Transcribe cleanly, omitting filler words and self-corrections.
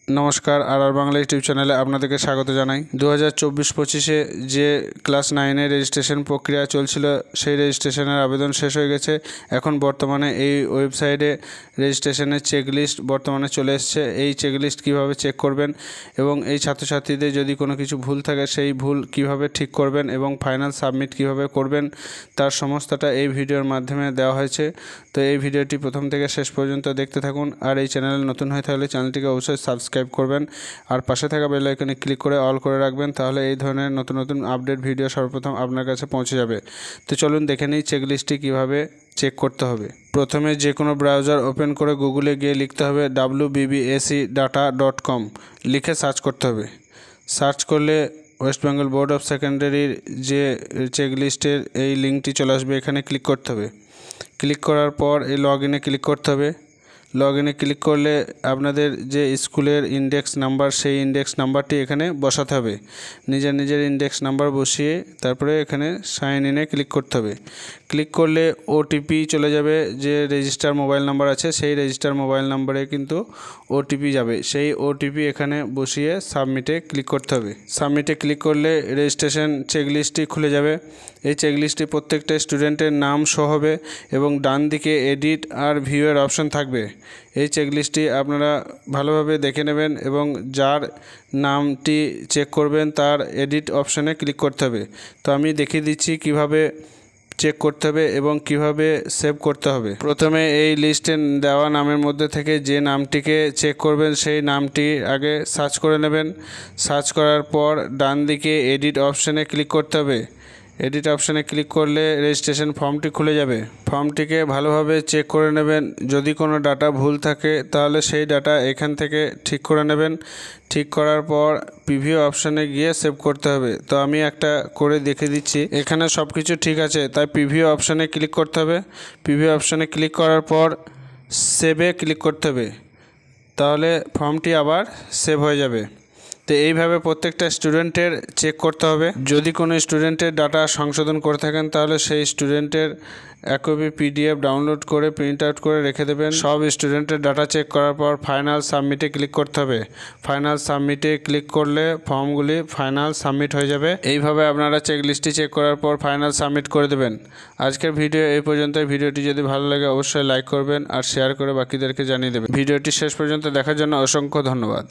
নমস্কার, আর বাংলা ইউটিউব চ্যানেলে আপনাদেরকে স্বাগত জানাই। 2024-25-এ যে ক্লাস 9-এর রেজিস্ট্রেশন প্রক্রিয়া চলছিল, সেই রেজিস্ট্রেশনের আবেদন শেষ হয়ে গেছে। এখন বর্তমানে এই ওয়েবসাইটে রেজিস্ট্রেশনের চেকলিস্ট বর্তমানে চলে এসছে। এই চেকলিস্ট কীভাবে চেক করবেন এবং এই ছাত্রছাত্রীদের যদি কোনো কিছু ভুল থাকে সেই ভুল কিভাবে ঠিক করবেন এবং ফাইনাল সাবমিট কিভাবে করবেন, তার সমস্তটা এই ভিডিওর মাধ্যমে দেওয়া হয়েছে। তো এই ভিডিওটি প্রথম থেকে শেষ পর্যন্ত দেখতে থাকুন। আর এই চ্যানেলে নতুন হয়ে থাকলে চ্যানেলটিকে অবশ্যই সাবস্ক্রাইব করবেন আর পাশে থাকা বেল আইকনে ক্লিক করে অল করে রাখবেন, তাহলে এই ধরনের নতুন নতুন আপডেট ভিডিও সর্বপ্রথম আপনার কাছে পৌঁছে যাবে। তো চলুন দেখে নিই চেকলিস্টটি কীভাবে চেক করতে হবে। প্রথমে যে কোনো ব্রাউজার ওপেন করে গুগলে গিয়ে লিখতে হবে wbbscdata.com লিখে সার্চ করতে হবে। সার্চ করলে ওয়েস্ট বেঙ্গল বোর্ড অফ সেকেন্ডারির যে চেকলিস্টের এই লিঙ্কটি চলে আসবে, এখানে ক্লিক করতে হবে। ক্লিক করার পর এই লগ ইনে ক্লিক করতে হবে। লগ ইনে ক্লিক করলে আপনাদের যে স্কুলের ইন্ডেক্স নাম্বার, সেই ইন্ডেক্স নাম্বারটি এখানে বসাতে হবে। নিজের ইন্ডেক্স নাম্বার বসিয়ে তারপরে এখানে সাইন ইনে ক্লিক করতে হবে। ক্লিক করলে ওটিপি চলে যাবে। যে রেজিস্টার মোবাইল নাম্বার আছে, সেই রেজিস্টার মোবাইল নাম্বারে কিন্তু ওটিপি যাবে। সেই ওটিপি এখানে বসিয়ে সাবমিটে ক্লিক করতে হবে। সাবমিটে ক্লিক করলে রেজিস্ট্রেশন চেকলিস্টটি খুলে যাবে। এই চেকলিস্টটি প্রত্যেকটা স্টুডেন্টের নাম শো হবে এবং ডান দিকে এডিট আর ভিউয়ের অপশন থাকবে। এই চেকলিস্টটি আপনারা ভালোভাবে দেখে নেবেন এবং যার নামটি চেক করবেন তার এডিট অপশানে ক্লিক করতে হবে। তো আমি দেখিয়ে দিচ্ছি কিভাবে চেক করতে হবে এবং কিভাবে সেভ করতে হবে। প্রথমে এই লিস্টে দেওয়া নামের মধ্যে থেকে যে নামটিকে চেক করবেন সেই নামটি আগে সার্চ করে নেবেন। সার্চ করার পর ডান দিকে এডিট অপশানে ক্লিক করতে হবে। এডিট অপশানে ক্লিক করলে রেজিস্ট্রেশন ফর্মটি খুলে যাবে। ফর্মটিকে ভালোভাবে চেক করে নেবেন। যদি কোনো ডাটা ভুল থাকে তাহলে সেই ডাটা এখান থেকে ঠিক করে নেবেন। ঠিক করার পর প্রিভিউ অপশানে গিয়ে সেভ করতে হবে। তো আমি একটা করে দেখে দিচ্ছি। এখানে সব কিছু ঠিক আছে, তাই প্রিভিউ অপশানে ক্লিক করতে হবে। প্রিভিউ অপশানে ক্লিক করার পর সেভে ক্লিক করতে হবে, তাহলে ফর্মটি আবার সেভ হয়ে যাবে। তো এইভাবে প্রত্যেকটা স্টুডেন্টের চেক করতে হবে। যদি কোনো স্টুডেন্টের ডাটা সংশোধন করে থাকেন তাহলে সেই স্টুডেন্টের এক কপি পিডিএফ ডাউনলোড করে প্রিন্ট আউট করে রেখে দেবেন। সব স্টুডেন্টের ডাটা চেক করার পর ফাইনাল সাবমিটে ক্লিক করতে হবে। ফাইনাল সাবমিটে ক্লিক করলে ফর্মগুলি ফাইনাল সাবমিট হয়ে যাবে। এইভাবে আপনারা চেকলিস্টটি চেক করার পর ফাইনাল সাবমিট করে দেবেন। আজকের ভিডিও এই পর্যন্ত। ভিডিওটি যদি ভালো লাগে অবশ্যই লাইক করবেন আর শেয়ার করে বাকিদেরকে জানিয়ে দেবেন। ভিডিওটি শেষ পর্যন্ত দেখার জন্য অসংখ্য ধন্যবাদ।